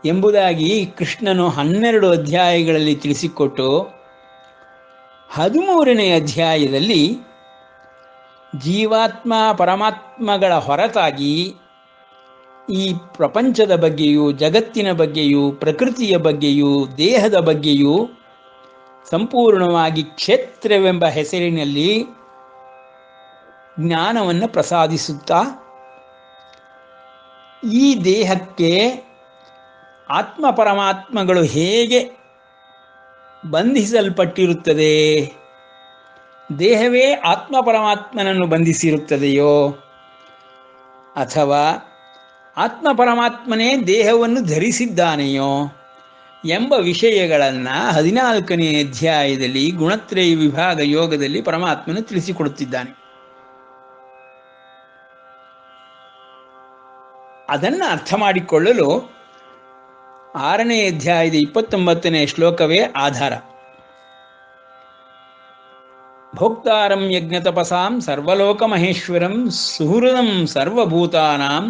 ಎಂಬುದಾಗಿ ಕೃಷ್ಣನು 12 ಅಧ್ಯಾಯಗಳಲ್ಲಿ ತಿಳಿಸಿಕೊಟ್ಟು 13ನೇ ಅಧ್ಯಾಯದಲ್ಲಿ ಜೀವಾತ್ಮ ಪರಮಾತ್ಮಗಳ ಹೊರತಾಗಿ ಈ ಪ್ರಪಂಚದ ಬಗ್ಗೆಯೂ, ಜಗತ್ತಿನ ಬಗ್ಗೆಯೂ, ಪ್ರಕೃತಿಯ ಬಗ್ಗೆಯೂ, ದೇಹದ ಬಗ್ಗೆಯೂ ಸಂಪೂರ್ಣವಾಗಿ ಕ್ಷೇತ್ರವೆಂಬ ಹೆಸರಿನಲ್ಲಿ ಜ್ಞಾನವನ್ನು ಪ್ರಸಾದಿಸುತ್ತಾ ಈ ದೇಹಕ್ಕೆ ಆತ್ಮ ಪರಮಾತ್ಮಗಳು ಹೇಗೆ ಬಂಧಿಸಲ್ಪಟ್ಟಿರುತ್ತದೆ, ದೇಹವೇ ಆತ್ಮ ಪರಮಾತ್ಮನನ್ನು ಬಂಧಿಸಿರುತ್ತದೆಯೋ ಅಥವಾ ಆತ್ಮ ಪರಮಾತ್ಮನೇ ದೇಹವನ್ನು ಧರಿಸಿದ್ದಾನೆಯೋ ಎಂಬ ವಿಷಯಗಳನ್ನು 14ನೇ ಅಧ್ಯಾಯದಲ್ಲಿ ಗುಣತ್ರಯ ವಿಭಾಗ ಯೋಗದಲ್ಲಿ ಪರಮಾತ್ಮನು ತಿಳಿಸಿಕೊಡುತ್ತಿದ್ದಾನೆ. ಅದನ್ನು ಅರ್ಥ ಮಾಡಿಕೊಳ್ಳಲು 6ನೇ ಅಧ್ಯಾಯದ 29ನೇ ಶ್ಲೋಕವೇ ಆಧಾರ. ಭೋಕ್ತಾರಂ ಯಜ್ಞತಪಸಾಂ ಸರ್ವಲೋಕ ಮಹೇಶ್ವರಂ ಸುಹೃದಂ ಸರ್ವಭೂತಾನಾಂ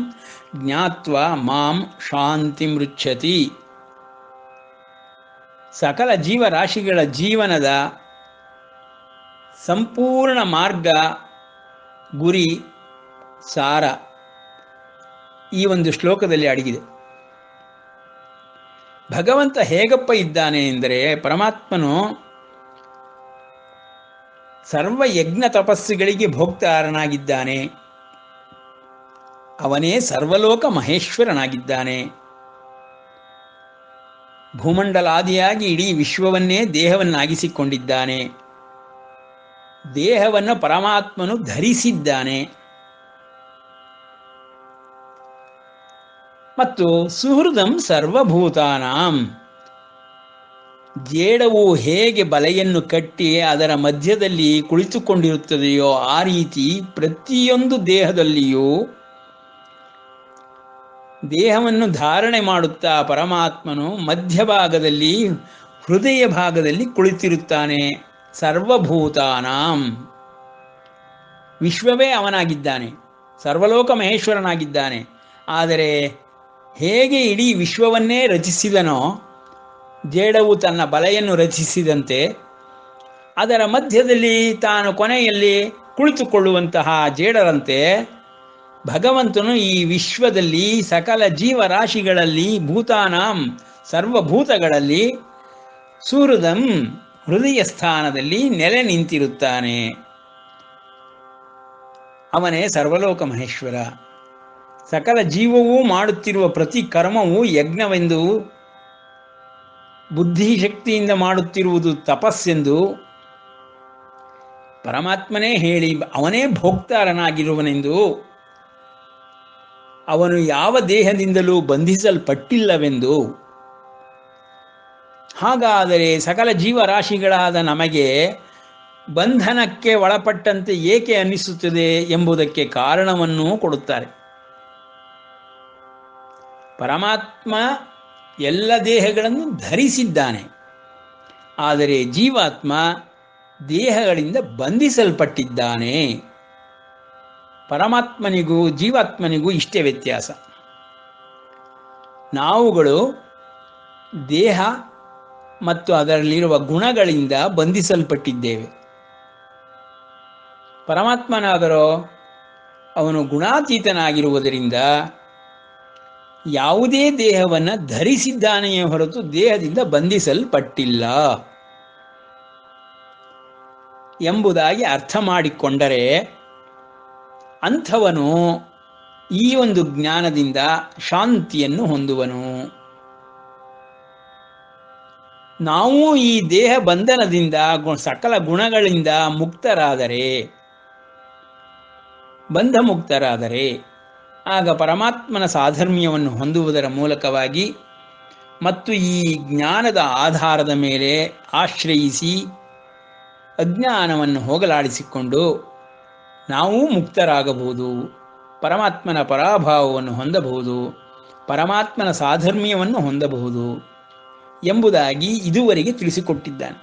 ಜ್ಞಾತ್ವಾ ಮಾಂ ಶಾಂತಿ ಮೃಚ್ಛತಿ. ಸಕಲ ಜೀವರಾಶಿಗಳ ಜೀವನದ ಸಂಪೂರ್ಣ ಮಾರ್ಗ, ಗುರಿ, ಸಾರ ಈ ಒಂದು ಶ್ಲೋಕದಲ್ಲಿ ಅಡಗಿದೆ. ಭಗವಂತ ಹೇಗಪ್ಪ ಇದ್ದಾನೆ ಎಂದರೆ, ಪರಮಾತ್ಮನು ಸರ್ವ ಯಜ್ಞ ತಪಸ್ಸುಗಳಿಗೆ ಭೋಕ್ತಾರನಾಗಿದ್ದಾನೆ. ಅವನೇ ಸರ್ವಲೋಕ ಮಹೇಶ್ವರನಾಗಿದ್ದಾನೆ. ಭೂಮಂಡಲಾದಿಯಾಗಿ ಇಡೀ ವಿಶ್ವವನ್ನೇ ದೇಹವನ್ನಾಗಿಸಿಕೊಂಡಿದ್ದಾನೆ. ದೇಹವನ್ನು ಪರಮಾತ್ಮನು ಧರಿಸಿದ್ದಾನೆ. ಮತ್ತು ಸುಹೃದಂ ಸರ್ವಭೂತಾನಾಂ, ಜೇಡವು ಹೇಗೆ ಬಲೆಯನ್ನು ಕಟ್ಟಿ ಅದರ ಮಧ್ಯದಲ್ಲಿ ಕುಳಿತುಕೊಂಡಿರುತ್ತದೆಯೋ ಆ ರೀತಿ ಪ್ರತಿಯೊಂದು ದೇಹದಲ್ಲಿಯೂ ದೇಹವನ್ನು ಧಾರಣೆ ಮಾಡುತ್ತಾ ಪರಮಾತ್ಮನು ಮಧ್ಯಭಾಗದಲ್ಲಿ, ಹೃದಯ ಭಾಗದಲ್ಲಿ ಕುಳಿತಿರುತ್ತಾನೆ. ಸರ್ವಭೂತಾನಾಂ, ವಿಶ್ವವೇ ಅವನಾಗಿದ್ದಾನೆ, ಸರ್ವಲೋಕ ಮಹೇಶ್ವರನಾಗಿದ್ದಾನೆ. ಆದರೆ ಹೇಗೆ ಇಡೀ ವಿಶ್ವವನ್ನೇ ರಚಿಸಿದನೋ, ಜೇಡವು ತನ್ನ ಬಲೆಯನ್ನು ರಚಿಸಿದಂತೆ ಅದರ ಮಧ್ಯದಲ್ಲಿ ತಾನು ಕೊನೆಯಲ್ಲಿ ಕುಳಿತುಕೊಳ್ಳುವಂತಹ ಜೇಡರಂತೆ ಭಗವಂತನು ಈ ವಿಶ್ವದಲ್ಲಿ ಸಕಲ ಜೀವರಾಶಿಗಳಲ್ಲಿ, ಭೂತಾನಾಂ ಸರ್ವಭೂತಗಳಲ್ಲಿ ಸುಹೃದಂ ಹೃದಯ ಸ್ಥಾನದಲ್ಲಿ ನೆಲೆ ನಿಂತಿರುತ್ತಾನೆ. ಅವನೇ ಸರ್ವಲೋಕ ಮಹೇಶ್ವರ. ಸಕಲ ಜೀವವೂ ಮಾಡುತ್ತಿರುವ ಪ್ರತಿ ಕರ್ಮವೂ ಯಜ್ಞವೆಂದು, ಬುದ್ಧಿಶಕ್ತಿಯಿಂದ ಮಾಡುತ್ತಿರುವುದು ತಪಸ್ಸೆಂದು ಪರಮಾತ್ಮನೇ ಹೇಳಿ ಅವನೇ ಭೋಕ್ತಾರನಾಗಿರುವನೆಂದು, ಅವನು ಯಾವ ದೇಹದಿಂದಲೂ ಬಂಧಿಸಲ್ಪಟ್ಟಿಲ್ಲವೆಂದು. ಹಾಗಾದರೆ ಸಕಲ ಜೀವರಾಶಿಗಳಾದ ನಮಗೆ ಬಂಧನಕ್ಕೆ ಒಳಪಟ್ಟಂತೆ ಏಕೆ ಅನ್ನಿಸುತ್ತದೆ ಎಂಬುದಕ್ಕೆ ಕಾರಣವನ್ನೂ ಕೊಡುತ್ತಾರೆ. ಪರಮಾತ್ಮ ಎಲ್ಲ ದೇಹಗಳನ್ನು ಧರಿಸಿದ್ದಾನೆ. ಆದರೆ ಜೀವಾತ್ಮ ದೇಹಗಳಿಂದ ಬಂಧಿಸಲ್ಪಟ್ಟಿದ್ದಾನೆ. ಪರಮಾತ್ಮನಿಗೂ ಜೀವಾತ್ಮನಿಗೂ ಇಷ್ಟೇ ವ್ಯತ್ಯಾಸ. ನಾವುಗಳು ದೇಹ ಮತ್ತು ಅದರಲ್ಲಿರುವ ಗುಣಗಳಿಂದ ಬಂಧಿಸಲ್ಪಟ್ಟಿದ್ದೇವೆ. ಪರಮಾತ್ಮನಾದರೋ ಅವನು ಗುಣಾತೀತನಾಗಿರುವುದರಿಂದ ಯಾವುದೇ ದೇಹವನ್ನು ಧರಿಸಿದ್ದಾನೆಯೇ ಹೊರತು ದೇಹದಿಂದ ಬಂಧಿಸಲ್ಪಟ್ಟಿಲ್ಲ ಎಂಬುದಾಗಿ ಅರ್ಥ ಮಾಡಿಕೊಂಡರೆ ಅಂಥವನು ಈ ಒಂದು ಜ್ಞಾನದಿಂದ ಶಾಂತಿಯನ್ನು ಹೊಂದುವನು. ನಾವು ಈ ದೇಹ ಬಂಧನದಿಂದ ಸಕಲ ಗುಣಗಳಿಂದ ಮುಕ್ತರಾದರೆ, ಬಂಧ ಮುಕ್ತರಾದರೆ, ಆಗ ಪರಮಾತ್ಮನ ಸಾಧರ್ಮ್ಯವನ್ನು ಹೊಂದುವುದರ ಮೂಲಕವಾಗಿ ಮತ್ತು ಈ ಜ್ಞಾನದ ಆಧಾರದ ಮೇಲೆ ಆಶ್ರಯಿಸಿ ಅಜ್ಞಾನವನ್ನು ಹೋಗಲಾಡಿಸಿಕೊಂಡು ನಾವು ಮುಕ್ತರಾಗಬಹುದು, ಪರಮಾತ್ಮನ ಪರಾಭಾವವನ್ನು ಹೊಂದಬಹುದು, ಪರಮಾತ್ಮನ ಸಾಧರ್ಮ್ಯವನ್ನು ಹೊಂದಬಹುದು ಎಂಬುದಾಗಿ ಇದುವರೆಗೆ ತಿಳಿಸಿಕೊಟ್ಟಿದ್ದಾನೆ.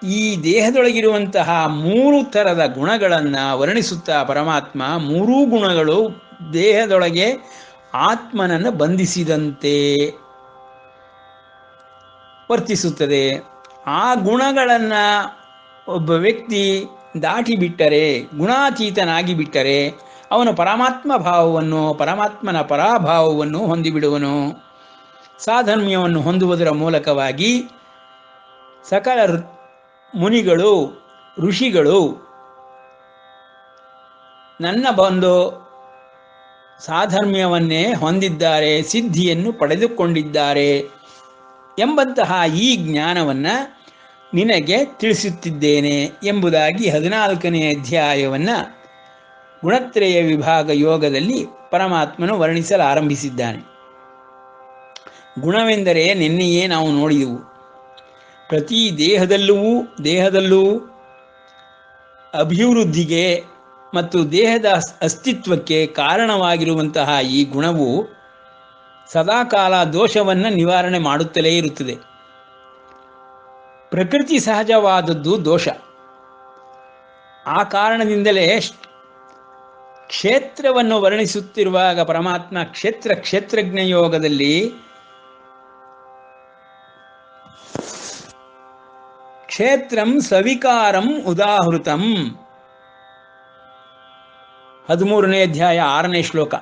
ಈ ದೇಹದೊಳಗಿರುವಂತಹ 3 ಥರದ ಗುಣಗಳನ್ನು ವರ್ಣಿಸುತ್ತಾ ಪರಮಾತ್ಮ, 3 ಗುಣಗಳು ದೇಹದೊಳಗೆ ಆತ್ಮನನ್ನು ಬಂಧಿಸಿದಂತೆ ವರ್ತಿಸುತ್ತದೆ. ಆ ಗುಣಗಳನ್ನು ಒಬ್ಬ ವ್ಯಕ್ತಿ ದಾಟಿ ಬಿಟ್ಟರೆ, ಗುಣಾತೀತನಾಗಿ ಬಿಟ್ಟರೆ, ಅವನು ಪರಮಾತ್ಮ ಭಾವವನ್ನು, ಪರಮಾತ್ಮನ ಪರಾಭಾವವನ್ನು ಹೊಂದಿಬಿಡುವನು. ಸಾಧರ್ಮ್ಯವನ್ನು ಹೊಂದುವುದರ ಮೂಲಕವಾಗಿ ಸಕಲ ಮುನಿಗಳು ಋಷಿಗಳು ನನ್ನ ಬಂದು ಸಾಧರ್ಮ್ಯವನ್ನೇ ಹೊಂದಿದ್ದಾರೆ, ಸಿದ್ಧಿಯನ್ನು ಪಡೆದುಕೊಂಡಿದ್ದಾರೆ ಎಂಬಂತಹ ಈ ಜ್ಞಾನವನ್ನು ನಿನಗೆ ತಿಳಿಸುತ್ತಿದ್ದೇನೆ ಎಂಬುದಾಗಿ 14ನೇ ಅಧ್ಯಾಯವನ್ನು ಗುಣತ್ರಯ ವಿಭಾಗ ಯೋಗದಲ್ಲಿ ಪರಮಾತ್ಮನು ವರ್ಣಿಸಲು ಆರಂಭಿಸಿದ್ದಾನೆ. ಗುಣವೆಂದರೆ ನಿನ್ನೆಯೇ ನಾವು ನೋಡಿದೆವು. ಪ್ರತಿ ದೇಹದಲ್ಲೂ ಅಭಿವೃದ್ಧಿಗೆ ಮತ್ತು ದೇಹದ ಅಸ್ತಿತ್ವಕ್ಕೆ ಕಾರಣವಾಗಿರುವಂತಹ ಈ ಗುಣವು ಸದಾಕಾಲ ದೋಷವನ್ನು ನಿವಾರಣೆ ಮಾಡುತ್ತಲೇ ಇರುತ್ತದೆ. ಪ್ರಕೃತಿ ಸಹಜವಾದದ್ದು ದೋಷ. ಆ ಕಾರಣದಿಂದಲೇ ಕ್ಷೇತ್ರವನ್ನು ವರ್ಣಿಸುತ್ತಿರುವಾಗ ಪರಮಾತ್ಮ ಕ್ಷೇತ್ರಜ್ಞ ಯೋಗದಲ್ಲಿ ಕ್ಷೇತ್ರಂ ಸವಿಕಾರಂ ಉದಾಹೃತಂ 13ನೇ ಅಧ್ಯಾಯ 6ನೇ ಶ್ಲೋಕ.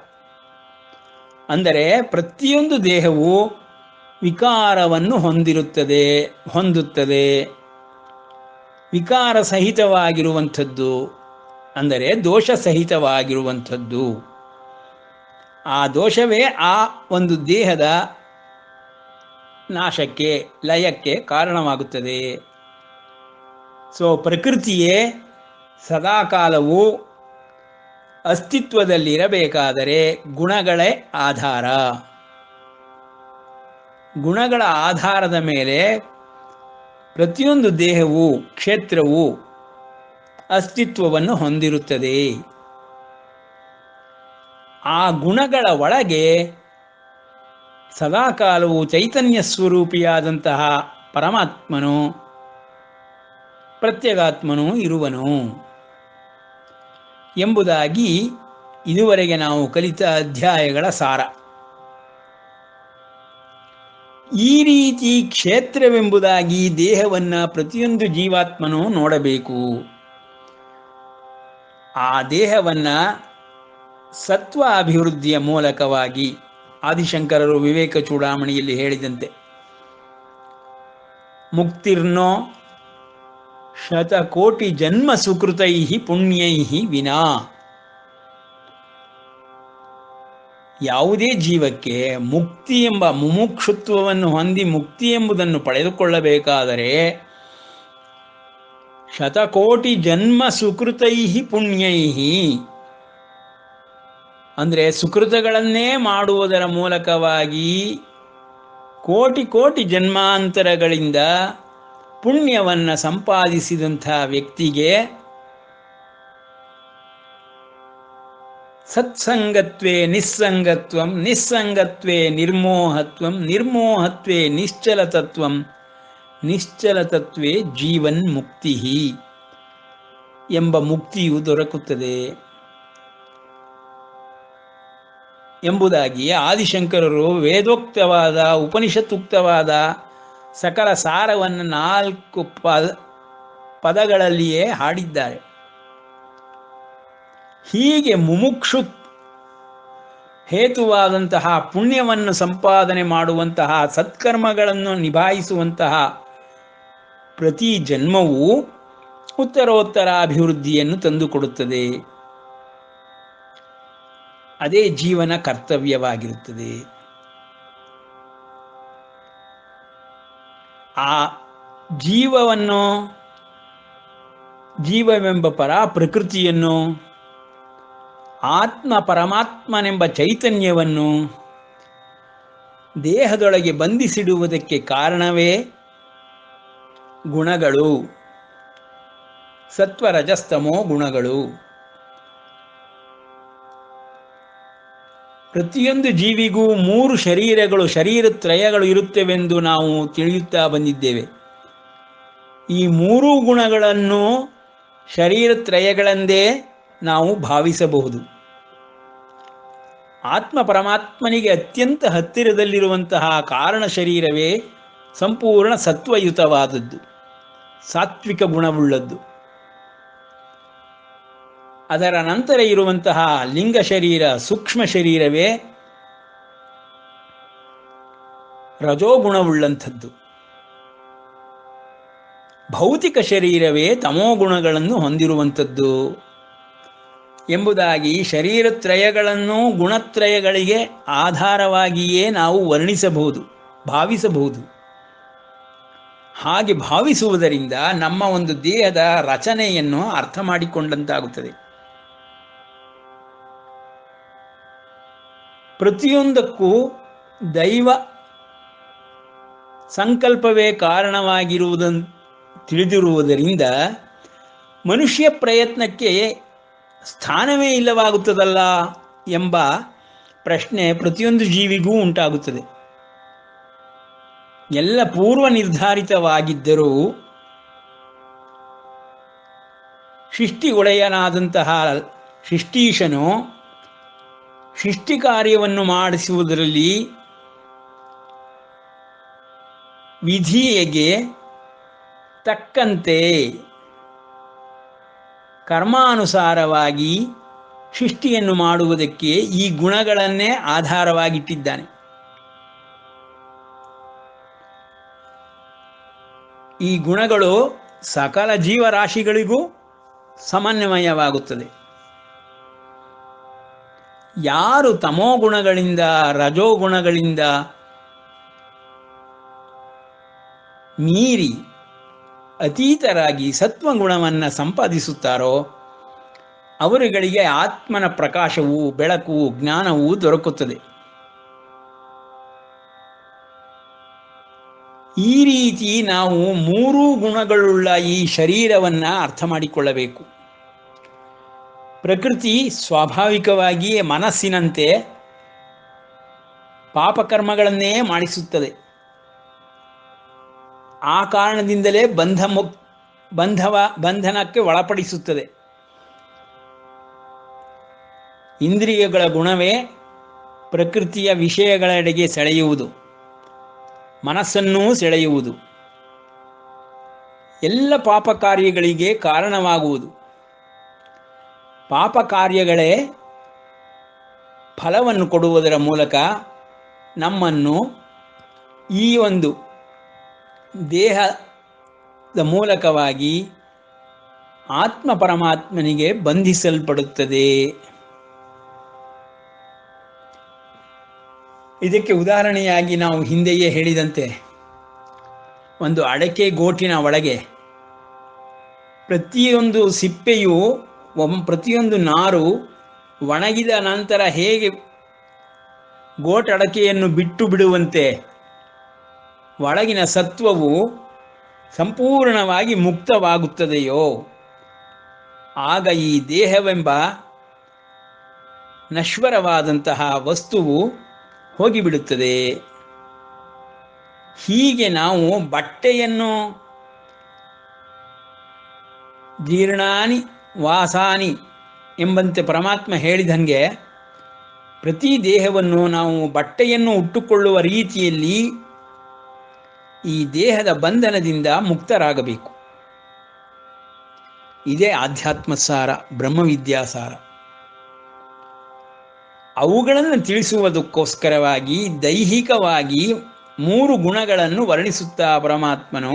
ಅಂದರೆ ಪ್ರತಿಯೊಂದು ದೇಹವು ವಿಕಾರವನ್ನು ಹೊಂದುತ್ತದೆ. ವಿಕಾರ ಸಹಿತವಾಗಿರುವಂಥದ್ದು ಅಂದರೆ ದೋಷ ಸಹಿತವಾಗಿರುವಂಥದ್ದು. ಆ ದೋಷವೇ ಆ ಒಂದು ದೇಹದ ನಾಶಕ್ಕೆ, ಲಯಕ್ಕೆ ಕಾರಣವಾಗುತ್ತದೆ. ಪ್ರಕೃತಿಯೇ ಸದಾಕಾಲವು ಅಸ್ತಿತ್ವದಲ್ಲಿರಬೇಕಾದರೆ ಗುಣಗಳೇ ಆಧಾರ. ಗುಣಗಳ ಆಧಾರದ ಮೇಲೆ ಪ್ರತಿಯೊಂದು ದೇಹವು, ಕ್ಷೇತ್ರವು ಅಸ್ತಿತ್ವವನ್ನು ಹೊಂದಿರುತ್ತದೆ. ಆ ಗುಣಗಳ ಒಳಗೆ ಸದಾಕಾಲವು ಚೈತನ್ಯ ಸ್ವರೂಪಿಯಾದಂತಹ ಪರಮಾತ್ಮನು, ಪ್ರತ್ಯಗಾತ್ಮನು ಇರುವನು ಎಂಬುದಾಗಿ ಇದುವರೆಗೆ ನಾವು ಕಲಿತ ಅಧ್ಯಾಯಗಳ ಸಾರ. ಈ ರೀತಿ ಕ್ಷೇತ್ರವೆಂಬುದಾಗಿ ದೇಹವನ್ನು ಪ್ರತಿಯೊಂದು ಜೀವಾತ್ಮನೂ ನೋಡಬೇಕು. ಆ ದೇಹವನ್ನು ಸತ್ವ ಅಭಿವೃದ್ಧಿಯ ಮೂಲಕವಾಗಿ ಆದಿಶಂಕರರು ವಿವೇಕ ಚೂಡಾಮಣಿಯಲ್ಲಿ ಹೇಳಿದಂತೆ ಮುಕ್ತಿರ್ನೋ ಶತಕೋಟಿ ಜನ್ಮ ಸುಕೃತೈ ಪುಣ್ಯೈ ವಿನಾ. ಯಾವುದೇ ಜೀವಕ್ಕೆ ಮುಕ್ತಿ ಎಂಬ ಮುಮುಕ್ಷುತ್ವವನ್ನು ಹೊಂದಿ ಮುಕ್ತಿ ಎಂಬುದನ್ನು ಪಡೆದುಕೊಳ್ಳಬೇಕಾದರೆ ಶತಕೋಟಿ ಜನ್ಮ ಸುಕೃತೈ ಪುಣ್ಯೈ ಅಂದರೆ ಸುಕೃತಗಳನ್ನೇ ಮಾಡುವುದರ ಮೂಲಕವಾಗಿ ಕೋಟಿ ಕೋಟಿ ಜನ್ಮಾಂತರಗಳಿಂದ ಪುಣ್ಯವನ್ನು ಸಂಪಾದಿಸಿದಂಥ ವ್ಯಕ್ತಿಗೆ ಸತ್ಸಂಗತ್ವೇ ನಿಸ್ಸಂಗತ್ವಂ, ನಿಸ್ಸಂಗತ್ವೇ ನಿರ್ಮೋಹತ್ವಂ, ನಿರ್ಮೋಹತ್ವೇ ನಿಶ್ಚಲತತ್ವಂ, ನಿಶ್ಚಲತತ್ವೇ ಜೀವನ್ ಮುಕ್ತಿ ಎಂಬ ಮುಕ್ತಿಯು ದೊರಕುತ್ತದೆ ಎಂಬುದಾಗಿ ಆದಿಶಂಕರರು ವೇದೋಕ್ತವಾದ ಉಪನಿಷತ್ತುಕ್ತವಾದ ಸಕಲ ಸಾರವನ್ನು 4 ಪದಗಳಲ್ಲಿಯೇ ಹಾಡಿದ್ದಾರೆ. ಹೀಗೆ ಮುಮುಕ್ಷು ಹೇತುವಾದಂತಹ ಪುಣ್ಯವನ್ನು ಸಂಪಾದನೆ ಮಾಡುವಂತಹ ಸತ್ಕರ್ಮಗಳನ್ನು ನಿಭಾಯಿಸುವಂತಹ ಪ್ರತಿ ಜನ್ಮವೂ ಉತ್ತರೋತ್ತರ ಅಭಿವೃದ್ಧಿಯನ್ನು ತಂದುಕೊಡುತ್ತದೆ. ಅದೇ ಜೀವನ ಕರ್ತವ್ಯವಾಗಿರುತ್ತದೆ. ಆ ಜೀವವೆಂಬ ಪ್ರಕೃತಿಯನ್ನು, ಆತ್ಮ ಪರಮಾತ್ಮನೆಂಬ ಚೈತನ್ಯವನ್ನು ದೇಹದೊಳಗೆ ಬಂಧಿಸಿಡುವುದಕ್ಕೆ ಕಾರಣವೇ ಗುಣಗಳು, ಸತ್ವರಜಸ್ತಮೋ ಗುಣಗಳು. ಪ್ರತಿಯೊಂದು ಜೀವಿಗೂ 3 ಶರೀರಗಳು, ಶರೀರತ್ರಯಗಳು ಇರುತ್ತವೆಂದು ನಾವು ತಿಳಿಯುತ್ತಾ ಬಂದಿದ್ದೇವೆ. ಈ 3 ಗುಣಗಳನ್ನು ಶರೀರತ್ರಯಗಳೆಂದೇ ನಾವು ಭಾವಿಸಬಹುದು. ಆತ್ಮ ಪರಮಾತ್ಮನಿಗೆ ಅತ್ಯಂತ ಹತ್ತಿರದಲ್ಲಿರುವಂತಹ ಕಾರಣ ಶರೀರವೇ ಸಂಪೂರ್ಣ ಸತ್ವಯುತವಾದದ್ದು, ಸಾತ್ವಿಕ ಗುಣವುಳ್ಳದ್ದು. ಅದರ ನಂತರ ಇರುವಂತಹ ಲಿಂಗ ಶರೀರ, ಸೂಕ್ಷ್ಮ ಶರೀರವೇ ರಜೋಗುಣವುಳ್ಳಂಥದ್ದು. ಭೌತಿಕ ಶರೀರವೇ ತಮೋಗುಣಗಳನ್ನು ಹೊಂದಿರುವಂಥದ್ದು ಎಂಬುದಾಗಿ ಶರೀರತ್ರಯಗಳನ್ನು ಗುಣತ್ರಯಗಳಿಗೆ ಆಧಾರವಾಗಿಯೇ ನಾವು ವರ್ಣಿಸಬಹುದು, ಭಾವಿಸಬಹುದು. ಹಾಗೆ ಭಾವಿಸುವುದರಿಂದ ನಮ್ಮ ಒಂದು ದೇಹದ ರಚನೆಯನ್ನು ಅರ್ಥ ಮಾಡಿಕೊಂಡಂತಾಗುತ್ತದೆ. ಪ್ರತಿಯೊಂದಕ್ಕೂ ದೈವ ಸಂಕಲ್ಪವೇ ಕಾರಣವಾಗಿರುವುದನ್ನು ತಿಳಿದಿರುವುದರಿಂದ ಮನುಷ್ಯ ಪ್ರಯತ್ನಕ್ಕೆ ಸ್ಥಾನವೇ ಇಲ್ಲವಾಗುತ್ತದಲ್ಲ ಎಂಬ ಪ್ರಶ್ನೆ ಪ್ರತಿಯೊಂದು ಜೀವಿಗೂ ಉಂಟಾಗುತ್ತದೆ. ಎಲ್ಲ ಪೂರ್ವ ನಿರ್ಧಾರಿತವಾಗಿದ್ದರೂ ಸೃಷ್ಟಿಗೊಡೆಯನಾದಂತಹ ಸೃಷ್ಟೀಶನು ಸೃಷ್ಟಿ ಕಾರ್ಯವನ್ನು ಮಾಡಿಸುವುದರಲ್ಲಿ ವಿಧಿಗೆ ತಕ್ಕಂತೆ ಕರ್ಮಾನುಸಾರವಾಗಿ ಸೃಷ್ಟಿಯನ್ನು ಮಾಡುವುದಕ್ಕೆ ಈ ಗುಣಗಳನ್ನೇ ಆಧಾರವಾಗಿಟ್ಟಿದ್ದಾನೆ. ಈ ಗುಣಗಳು ಸಕಲ ಜೀವರಾಶಿಗಳಿಗೂ ಸಮನ್ವಯವಾಗುತ್ತದೆ. ಯಾರು ತಮೋಗುಣಗಳಿಂದ ರಜೋಗುಣಗಳಿಂದ ಮೀರಿ ಅತೀತರಾಗಿ ಸತ್ವಗುಣವನ್ನು ಸಂಪಾದಿಸುತ್ತಾರೋ ಅವರುಗಳಿಗೆ ಆತ್ಮನ ಪ್ರಕಾಶವು, ಬೆಳಕು, ಜ್ಞಾನವು ದೊರಕುತ್ತದೆ. ಈ ರೀತಿ ನಾವು ಮೂರೂ ಗುಣಗಳುಳ್ಳ ಈ ಶರೀರವನ್ನು ಅರ್ಥ ಮಾಡಿಕೊಳ್ಳಬೇಕು. ಪ್ರಕೃತಿ ಸ್ವಾಭಾವಿಕವಾಗಿಯೇ ಮನಸ್ಸಿನಂತೆ ಪಾಪಕರ್ಮಗಳನ್ನೇ ಮಾಡಿಸುತ್ತದೆ. ಆ ಕಾರಣದಿಂದಲೇ ಬಂಧನಕ್ಕೆ ಒಳಪಡಿಸುತ್ತದೆ. ಇಂದ್ರಿಯಗಳ ಗುಣವೇ ಪ್ರಕೃತಿಯ ವಿಷಯಗಳೆಡೆಗೆ ಸೆಳೆಯುವುದು, ಮನಸ್ಸನ್ನೂ ಸೆಳೆಯುವುದು, ಎಲ್ಲ ಪಾಪ ಕಾರ್ಯಗಳಿಗೆ ಕಾರಣವಾಗುವುದು. ಪಾಪ ಕಾರ್ಯಗಳೇ ಫಲವನ್ನು ಕೊಡುವುದರ ಮೂಲಕ ನಮ್ಮನ್ನು ಈ ಒಂದು ದೇಹದ ಮೂಲಕವಾಗಿ ಆತ್ಮ ಪರಮಾತ್ಮನಿಗೆ ಬಂಧಿಸಲ್ಪಡುತ್ತದೆ. ಇದಕ್ಕೆ ಉದಾಹರಣೆಯಾಗಿ ನಾವು ಹಿಂದೆಯೇ ಹೇಳಿದಂತೆ ಒಂದು ಅಡಕೆ ಗೋಟಿನ ಒಳಗೆ ಪ್ರತಿಯೊಂದು ಸಿಪ್ಪೆಯು, ಪ್ರತಿಯೊಂದು ನಾರು ಒಣಗಿದ ನಂತರ ಹೇಗೆ ಗೋಟಡಕೆಯನ್ನು ಬಿಟ್ಟು ಬಿಡುವಂತೆ ಒಳಗಿನ ಸತ್ವವು ಸಂಪೂರ್ಣವಾಗಿ ಮುಕ್ತವಾಗುತ್ತದೆಯೋ ಆಗ ಈ ದೇಹವೆಂಬ ನಶ್ವರವಾದಂತಹ ವಸ್ತುವು ಹೋಗಿಬಿಡುತ್ತದೆ. ಹೀಗೆ ನಾವು ಬಟ್ಟೆಯನ್ನು ಜೀರ್ಣಾನಿ ವಾಸಾನಿ ಎಂಬಂತೆ ಪರಮಾತ್ಮ ಹೇಳಿದಂಗೆ ಪ್ರತಿ ದೇಹವನ್ನು ನಾವು ಬಟ್ಟೆಯನ್ನು ಉಟ್ಟುಕೊಳ್ಳುವ ರೀತಿಯಲ್ಲಿ ಈ ದೇಹದ ಬಂಧನದಿಂದ ಮುಕ್ತರಾಗಬೇಕು. ಇದೇ ಆಧ್ಯಾತ್ಮಸಾರ, ಬ್ರಹ್ಮವಿದ್ಯಾಸಾರ. ಅವುಗಳನ್ನು ತಿಳಿಸುವುದಕ್ಕೋಸ್ಕರವಾಗಿ ದೈಹಿಕವಾಗಿ 3 ಗುಣಗಳನ್ನು ವರ್ಣಿಸುತ್ತಾ ಪರಮಾತ್ಮನು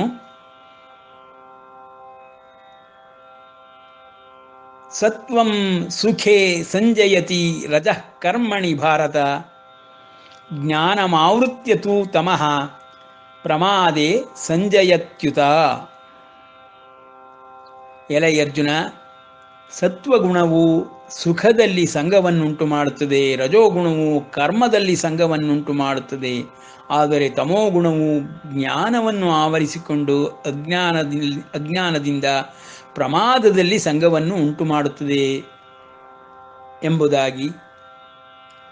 ಸತ್ವಂ ಸುಖೇ ಸಂಜಯತಿ ರಜಃ ಕರ್ಮಣಿ ಭಾರತ ಜ್ಞಾನಮಾವೃತ್ಯ ತು ತಮಃ ಪ್ರಮಾದೇ ಸಂಜಯತ್ಯುತ. ಎಲೆ ಅರ್ಜುನ, ಸತ್ವಗುಣವು ಸುಖದಲ್ಲಿ ಸಂಘವನ್ನುಂಟು ಮಾಡುತ್ತದೆ, ರಜೋಗುಣವು ಕರ್ಮದಲ್ಲಿ ಸಂಘವನ್ನುಂಟು ಮಾಡುತ್ತದೆ. ಆದರೆ ತಮೋಗುಣವು ಜ್ಞಾನವನ್ನು ಆವರಿಸಿಕೊಂಡು ಅಜ್ಞಾನದಿಂದ ಪ್ರಮಾದದಲ್ಲಿ ಸಂಘವನ್ನು ಉಂಟು ಮಾಡುತ್ತದೆ ಎಂಬುದಾಗಿ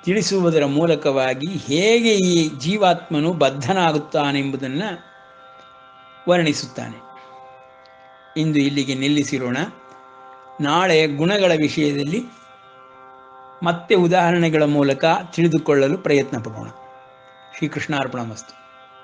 ತಿಳಿಸುವುದರ ಮೂಲಕವಾಗಿ ಹೇಗೆ ಈ ಜೀವಾತ್ಮನು ಬದ್ಧನಾಗುತ್ತಾನೆಂಬುದನ್ನು ವರ್ಣಿಸುತ್ತಾನೆ. ಇಂದು ಇಲ್ಲಿಗೆ ನಿಲ್ಲಿಸಿರೋಣ. ನಾಳೆ ಗುಣಗಳ ವಿಷಯದಲ್ಲಿ ಮತ್ತೆ ಉದಾಹರಣೆಗಳ ಮೂಲಕ ತಿಳಿದುಕೊಳ್ಳಲು ಪ್ರಯತ್ನ ಪಡೋಣ. ಶ್ರೀಕೃಷ್ಣಾರ್ಪಣಮಸ್ತು.